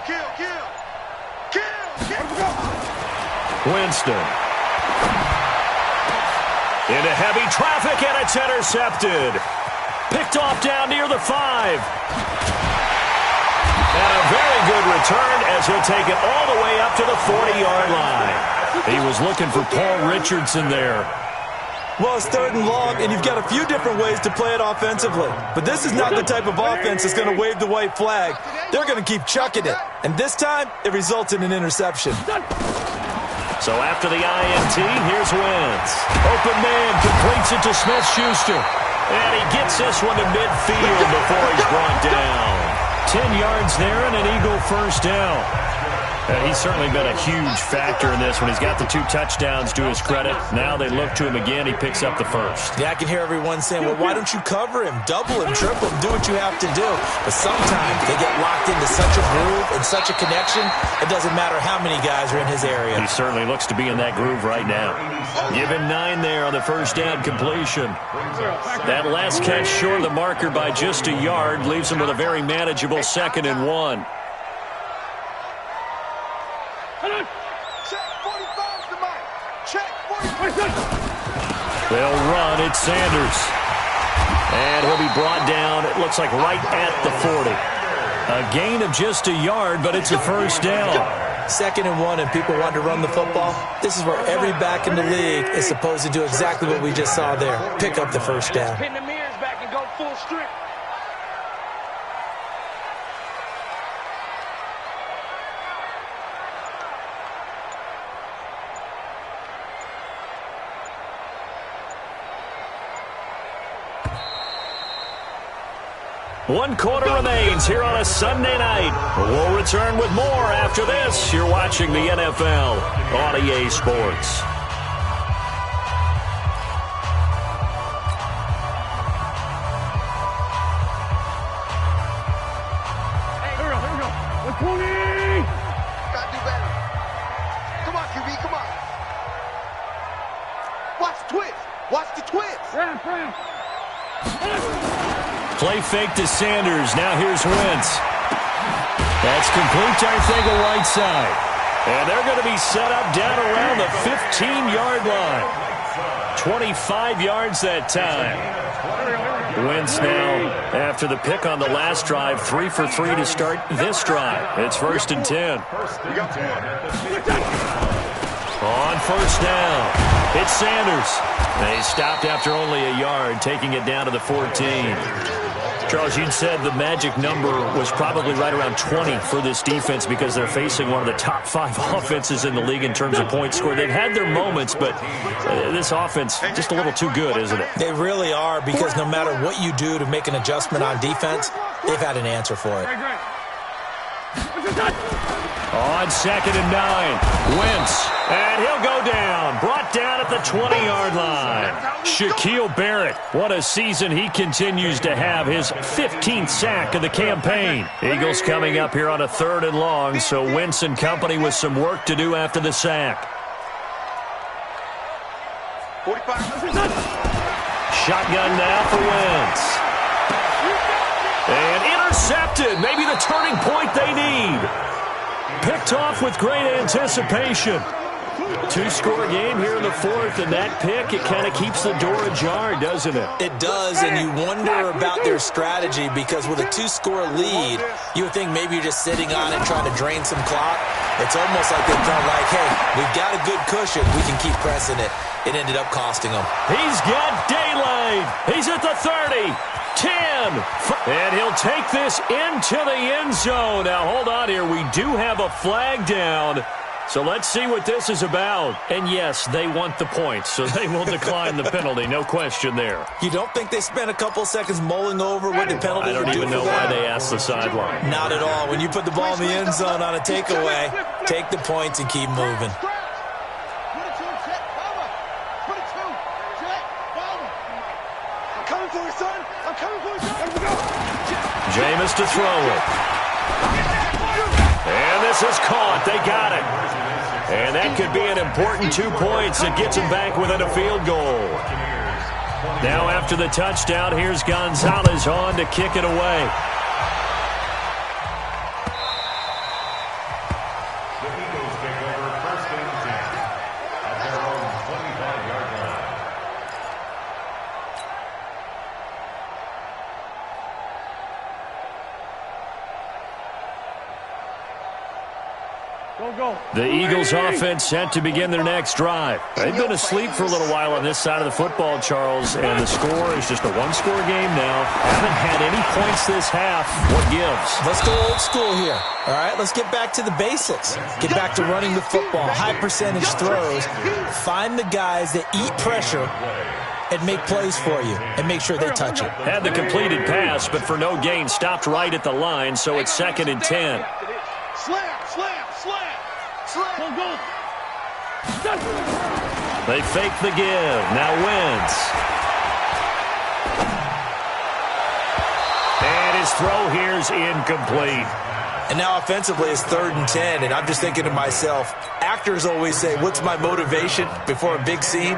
Winston. Into heavy traffic, and it's intercepted. Picked off down near the 5. And a very good return as he'll take it all the way up to the 40-yard line. He was looking for Paul Richardson there. Well, it's 3rd and long, and you've got a few different ways to play it offensively. But this is not the type of offense that's going to wave the white flag. They're going to keep chucking it. And this time, it results in an interception. So after the INT, here's Wentz. Open man completes it to Smith-Schuster. And he gets this one to midfield before he's brought down. 10 yards there and an Eagle first down. And he's certainly been a huge factor in this when he's got the 2 touchdowns to his credit. Now they look to him again. He picks up the first. Yeah, I can hear everyone saying, well, why don't you cover him, double him, triple him, do what you have to do. But sometimes they get locked into such a groove and such a connection, it doesn't matter how many guys are in his area. He certainly looks to be in that groove right now. Given 9 there on the first down completion. That last catch short of the marker by just a yard leaves him with a very manageable 2nd and 1. They'll run. It's Sanders. And he'll be brought down, it looks like right at the 40. A gain of just a yard, but it's a first down. 2nd and 1, and people want to run the football. This is where every back in the league is supposed to do exactly what we just saw there. Pick up the first down. Pin the mirrors back and go full strip. 1 quarter remains here on a Sunday night. We'll return with more after this. You're watching the NFL on EA Sports. Here we go. 120. Gotta do better. Come on, QB, come on. Watch the twist. Watch the twist. Ram. Play fake to Sanders. Now here's Wentz. That's complete to Arthega Whiteside. And they're going to be set up down around the 15-yard line. 25 yards that time. Wentz now, after the pick on the last drive, 3 for 3 to start this drive. It's 1st and 10. On 1st down, it's Sanders. They stopped after only a yard, taking it down to the 14. Charles, you'd said the magic number was probably right around 20 for this defense because they're facing one of the top 5 offenses in the league in terms of points scored. They've had their moments, but this offense just a little too good, isn't it? They really are, because no matter what you do to make an adjustment on defense, they've had an answer for it. On 2nd and 9, Wentz, and he'll go down. Brought down at the 20-yard line. Shaquille Barrett, what a season he continues to have. His 15th sack of the campaign. Eagles coming up here on a 3rd and long, so Wentz and company with some work to do after the sack. 45. Shotgun now for Wentz. And intercepted. Maybe the turning point they need. Picked off with great anticipation. 2-score game here in the 4th, and that pick, it kind of keeps the door ajar, doesn't it? It does, and you wonder about their strategy, because with a 2-score lead, you would think maybe you're just sitting on it trying to drain some clock. It's almost like they felt like, hey, we've got a good cushion. We can keep pressing it. It ended up costing them. He's got daylight. He's at the 30. 10, and he'll take this into the end zone. Now, hold on here. We do have a flag down, so let's see what this is about. And, yes, they want the points, so they will decline the penalty. No question there. You don't think they spent a couple seconds mulling over what the penalty I don't even know why they asked the sideline. Not at all. When you put the ball in the end zone on a takeaway, take the points and keep moving. Jameis to throw it. And this is caught. They got it. And that could be an important 2 points that gets them back within a field goal. Now after the touchdown, here's Gonzalez on to kick it away. The Eagles take over 1st and 10 at their own 25-yard line. Go. The Eagles offense set to begin their next drive. They've been asleep for a little while on this side of the football, Charles, and the score is just a 1-score game now. Haven't had any points this half. What gives? Let's go old school here. All right, let's get back to the basics. Get back to running the football, high percentage throws. Find the guys that eat pressure and make plays for you and make sure they touch it. Had the completed pass, but for no gain, stopped right at the line, so it's 2nd and 10. Slam. Go. They fake the give. Now Wentz. And his throw here's incomplete. And now offensively it's 3rd and 10, and I'm just thinking to myself, actors always say, what's my motivation before a big scene?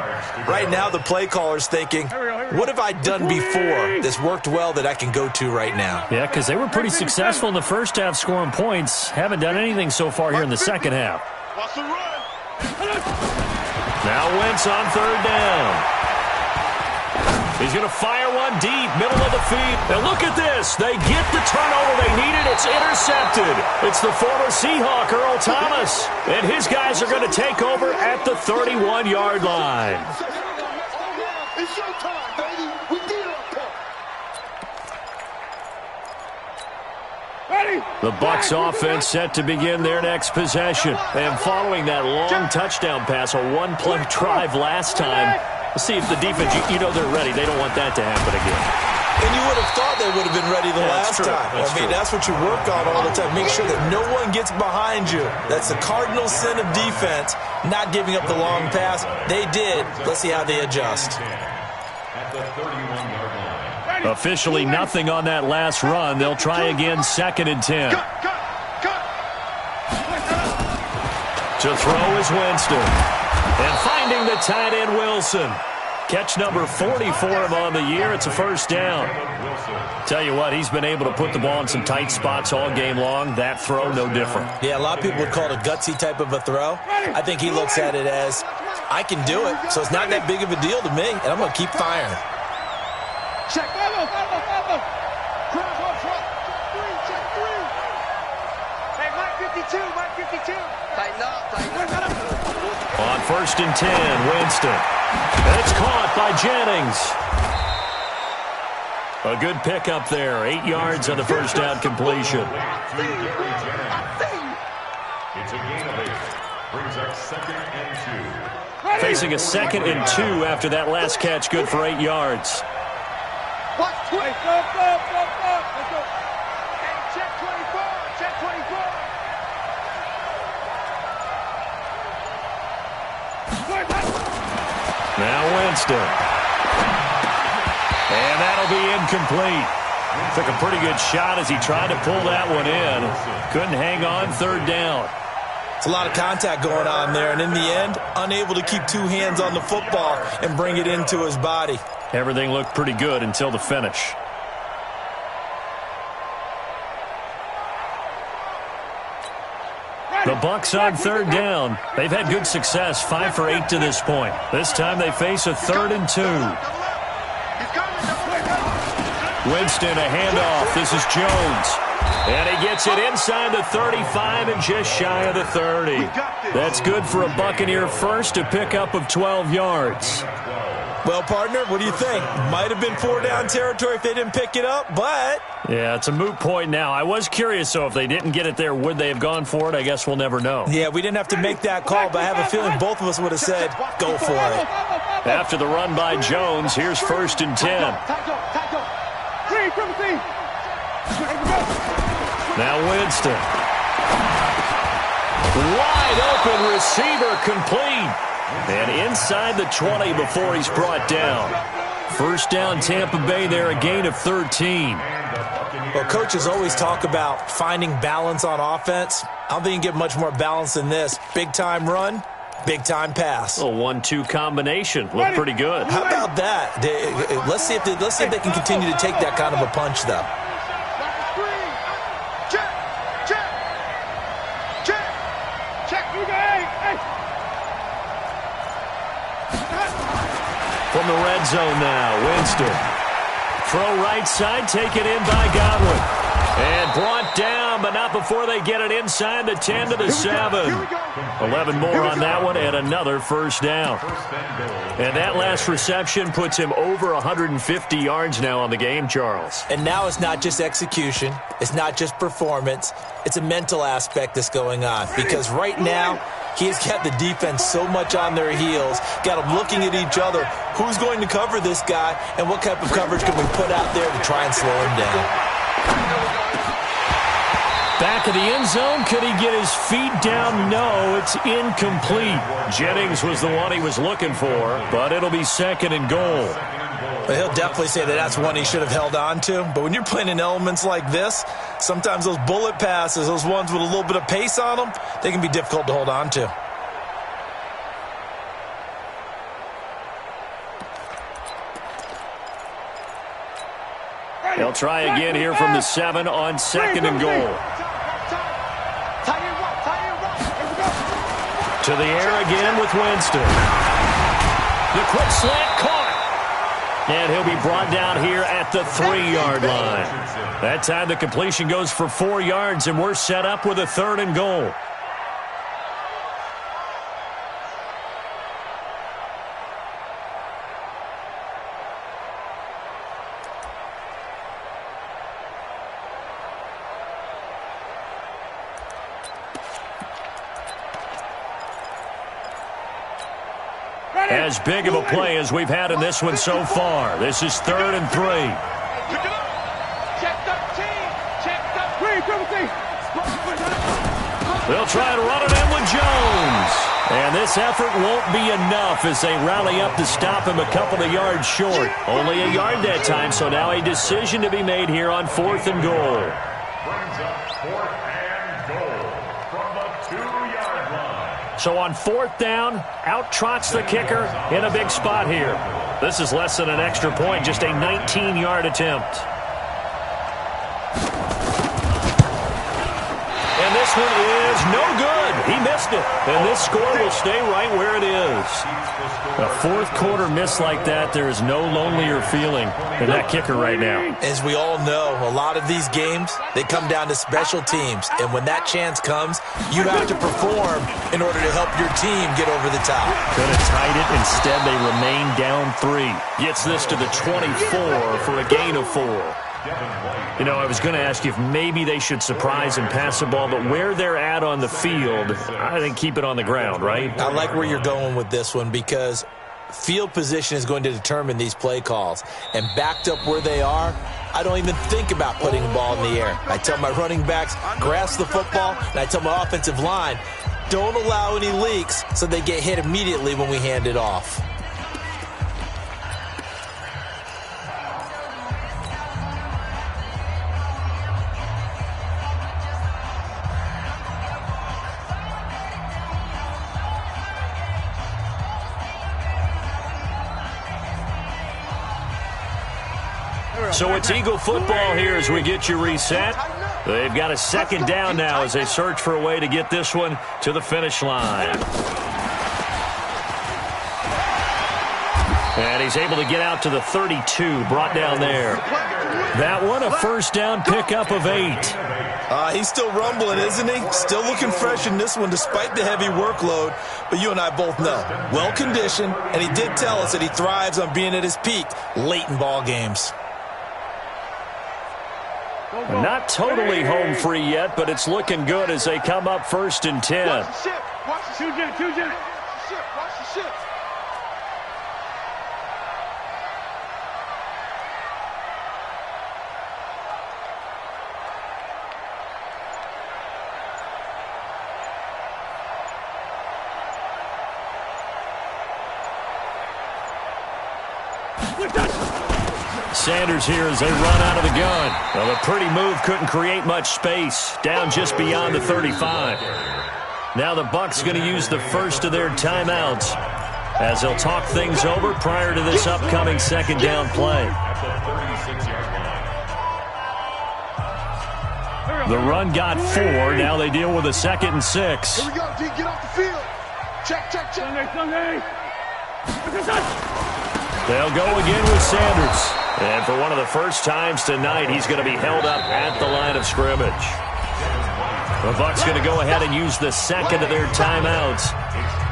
Right now the play caller's thinking, what have I done before that's worked well that I can go to right now? Yeah, because they were pretty successful in the first half scoring points. Haven't done anything so far here in the second half. Now Wentz on 3rd down. He's going to fire one deep, middle of the field. And look at this. They get the turnover they needed. It's intercepted. It's the former Seahawk, Earl Thomas. And his guys are going to take over at the 31-yard line. It's showtime, baby. We did it. The Bucs offense set to begin their next possession. And following that long touchdown pass, a one-play drive last time, let's see if the defense, you know they're ready. They don't want that to happen again. And you would have thought they would have been ready the last time. That's what you work on all the time. Make sure that no one gets behind you. That's the cardinal sin of defense, not giving up the long pass. They did. Let's see how they adjust. At the 31-yard line. Officially nothing on that last run. They'll try again, 2nd and 10. To throw is Winston. And finding the tight end, Wilson. Catch number 40 for him on the year. It's a first down. Tell you what, he's been able to put the ball in some tight spots all game long. That throw, no different. Yeah, a lot of people would call it a gutsy type of a throw. I think he looks at it as, I can do it, so it's not that big of a deal to me, and I'm going to keep firing. Check. Hey, Mike 52. Tighten up. On 1st and 10, Winston. And it's caught by Jennings. A good pickup there. 8 yards on the first down completion. It's a gain of 8. Brings up 2nd and 2. Facing a 2nd and 2 after that last catch, good for 8 yards. Go. Hey, check 24. Now Winston. And that'll be incomplete. Took a pretty good shot as he tried to pull that one in. Couldn't hang on, 3rd down. It's a lot of contact going on there, and in the end, unable to keep 2 hands on the football and bring it into his body. Everything looked pretty good until the finish. The Bucs on 3rd down. They've had good success, 5 for 8 to this point. This time they face a 3rd and 2. Winston, a handoff. This is Jones. And he gets it inside the 35 and just shy of the 30. That's good for a Buccaneer first, a pickup of 12 yards. Well, partner, what do you think? Might have been 4-down territory if they didn't pick it up, but... Yeah, it's a moot point now. I was curious, though, if they didn't get it there, would they have gone for it? I guess we'll never know. Yeah, we didn't have to make that call, but I have a feeling both of us would have said, go for it. After the run by Jones, here's 1st and 10. Now Winston. Wide open receiver complete. And inside the 20 before he's brought down. First down, Tampa Bay there, a gain of 13. Well, coaches always talk about finding balance on offense. I don't think you can get much more balance than this. Big-time run, big-time pass. A 1-2 combination. Looked pretty good. How about that? Let's see if they can continue to take that kind of a punch, though. From the red zone now, Winston. Throw right side, taken in by Godwin. And brought down, but not before they get it inside the 10 to the 7. 11 more on that one, and another first down. And that last reception puts him over 150 yards now on the game, Charles. And now it's not just execution. It's not just performance. It's a mental aspect that's going on. Because right now, he has got the defense so much on their heels, got them looking at each other. Who's going to cover this guy, and what type of coverage can we put out there to try and slow him down? Back of the end zone, could he get his feet down? No, it's incomplete. Jennings was the one he was looking for, but it'll be 2nd and goal. Well, he'll definitely say that that's one he should have held on to. But when you're playing in elements like this, sometimes those bullet passes, those ones with a little bit of pace on them, they can be difficult to hold on to. They'll try again here from the 7 on 2nd and goal. To the air again with Winston. The quick slant caught. And he'll be brought down here at the 3-yard line. That time the completion goes for 4 yards, and we're set up with a 3rd and goal. As big of a play as we've had in this one so far. This is 3rd and 3. They'll try to run it in with Jones. And this effort won't be enough as they rally up to stop him a couple of yards short. Only a yard that time, so now a decision to be made here on 4th and goal. Brings up 4th and goal from the 2-yard line. So on 4th down, out trots the kicker in a big spot here. This is less than an extra point, just a 19-yard attempt. And this one is no good. He missed it. And this score will stay right where it is. A fourth quarter miss like that, there is no lonelier feeling than that kicker right now. As we all know, a lot of these games, they come down to special teams. And when that chance comes, you have to perform in order to help your team get over the top. Could have tied it. Instead, they remain down 3. Gets this to the 24 for a gain of 4. You know, I was going to ask you if maybe they should surprise and pass the ball, but where they're at on the field, I think keep it on the ground, right? I like where you're going with this one because field position is going to determine these play calls. And backed up where they are, I don't even think about putting the ball in the air. I tell my running backs, grasp the football, and I tell my offensive line, don't allow any leaks so they get hit immediately when we hand it off. So it's Eagle football here as we get you reset. They've got a 2nd down now as they search for a way to get this one to the finish line. And he's able to get out to the 32, brought down there. That one, a 1st down pickup of 8. He's still rumbling, isn't he? Still looking fresh in this one despite the heavy workload. But you and I both know, well-conditioned, and he did tell us that he thrives on being at his peak late in ball games. Not totally home free yet, but it's looking good as they come up 1st and 10. Watch the ship. Watch the ship. Watch the ship. Watch the ship. Sanders here as they run out of the gun. Well, a pretty move couldn't create much space. Down just beyond the 35. Now the Bucs going to use the first of their timeouts as they'll talk things over prior to this upcoming 2nd down play. The run got 4. Now they deal with a 2nd and 6. Here we go, D. Get off the field. Check. Sunday. They'll go again with Sanders. And for one of the first times tonight, he's going to be held up at the line of scrimmage. The Bucs going to go ahead and use the 2nd of their timeouts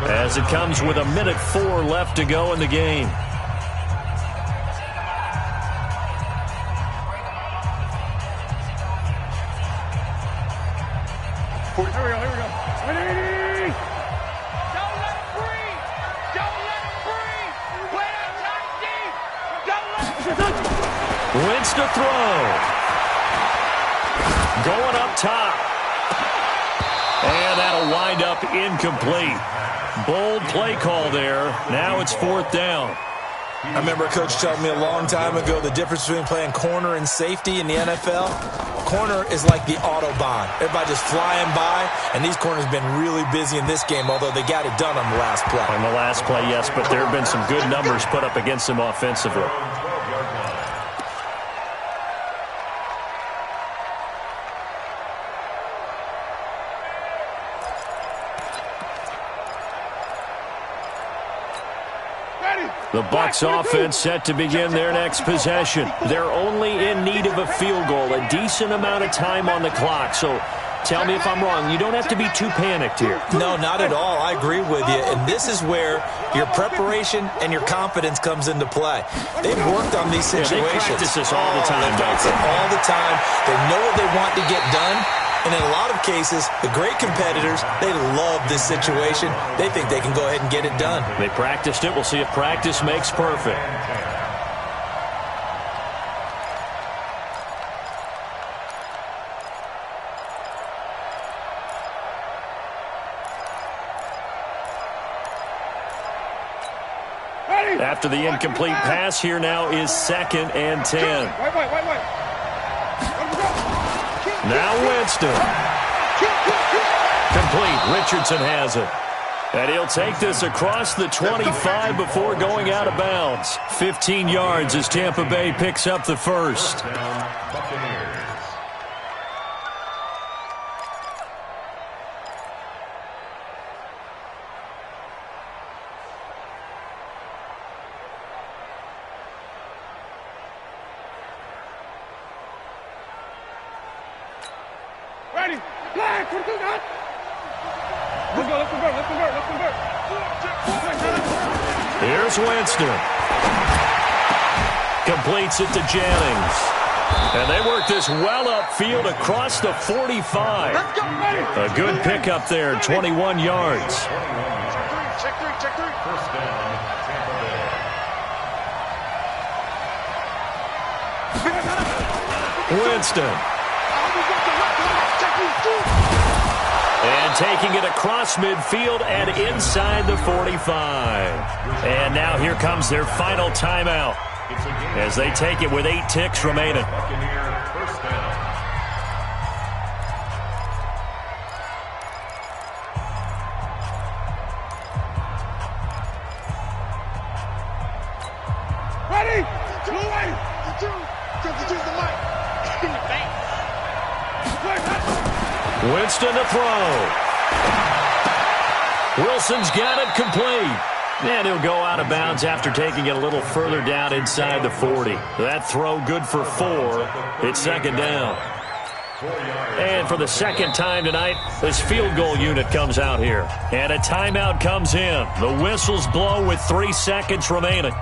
as it comes with 1:04 left to go in the game. Here we go. 180! Don't let it breathe! Don't let it breathe! Play it tight deep! Don't let it... Wentz to throw. Going up top. And that'll wind up incomplete. Bold play call there. Now it's 4th down. I remember a coach telling me a long time ago the difference between playing corner and safety in the NFL. Corner is like the Autobahn. Everybody just flying by, and these corners have been really busy in this game, although they got it done on the last play. On the last play, yes, but there have been some good numbers put up against them offensively. The Bucs offense set to begin their next possession. They're only in need of a field goal, a decent amount of time on the clock. So tell me if I'm wrong. You don't have to be too panicked here. No, not at all. I agree with you. And this is where your preparation and your confidence comes into play. They've worked on these situations. They practice this all the time. They practice it all the time. They know what they want to get done. And in a lot of cases, the great competitors, they love this situation. They think they can go ahead and get it done. They practiced it. We'll see if practice makes perfect. After the incomplete pass, here now is 2nd and 10. Now Winston. Complete. Richardson has it. And he'll take this across the 25 before going out of bounds. 15 yards as Tampa Bay picks up the first. Ready? Flag! Let's go, let's convert. Here's Winston. Completes it to Jennings. And they work this well upfield across the 45. A good pickup there, 21 yards. Check three. First down, Tampa Bay. Winston. And taking it across midfield and inside the 45. And now here comes their final timeout as they take it with 8 ticks remaining. First down. Ready? Choose the mic. In the face. Winston to throw. Wilson's got it complete. And he'll go out of bounds after taking it a little further down inside the 40. That throw good for 4. It's 2nd down. And for the 2nd time tonight, this field goal unit comes out here. And a timeout comes in. The whistles blow with 3 seconds remaining.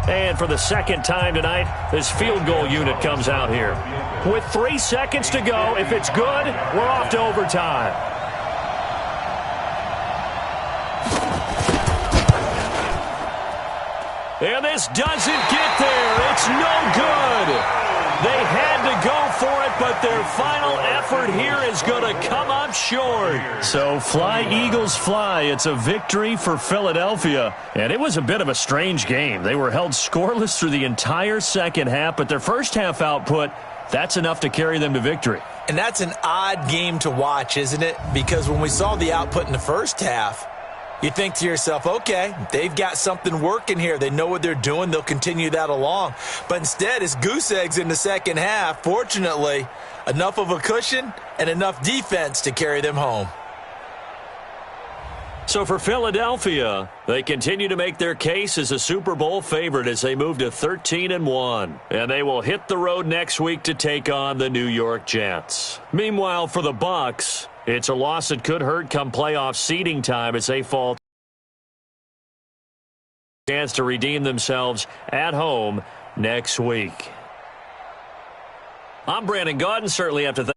And for the 2nd time tonight, this field goal unit comes out here. With 3 seconds to go, if it's good, we're off to overtime. And this doesn't get there. It's no good. They had to go for it, but their final effort here is going to come up short. So fly, Eagles, fly. It's a victory for Philadelphia. And it was a bit of a strange game. They were held scoreless through the entire second half, but their first half output, that's enough to carry them to victory. And that's an odd game to watch, isn't it? Because when we saw the output in the first half, you think to yourself, okay, they've got something working here. They know what they're doing. They'll continue that along. But instead, it's goose eggs in the second half. Fortunately, enough of a cushion and enough defense to carry them home. So for Philadelphia, they continue to make their case as a Super Bowl favorite as they move to 13-1. And they will hit the road next week to take on the New York Jets. Meanwhile, for the Bucs, it's a loss that could hurt come playoff seeding time as they fall. Chance to redeem themselves at home next week. I'm Brandon Gaudin, certainly have to thank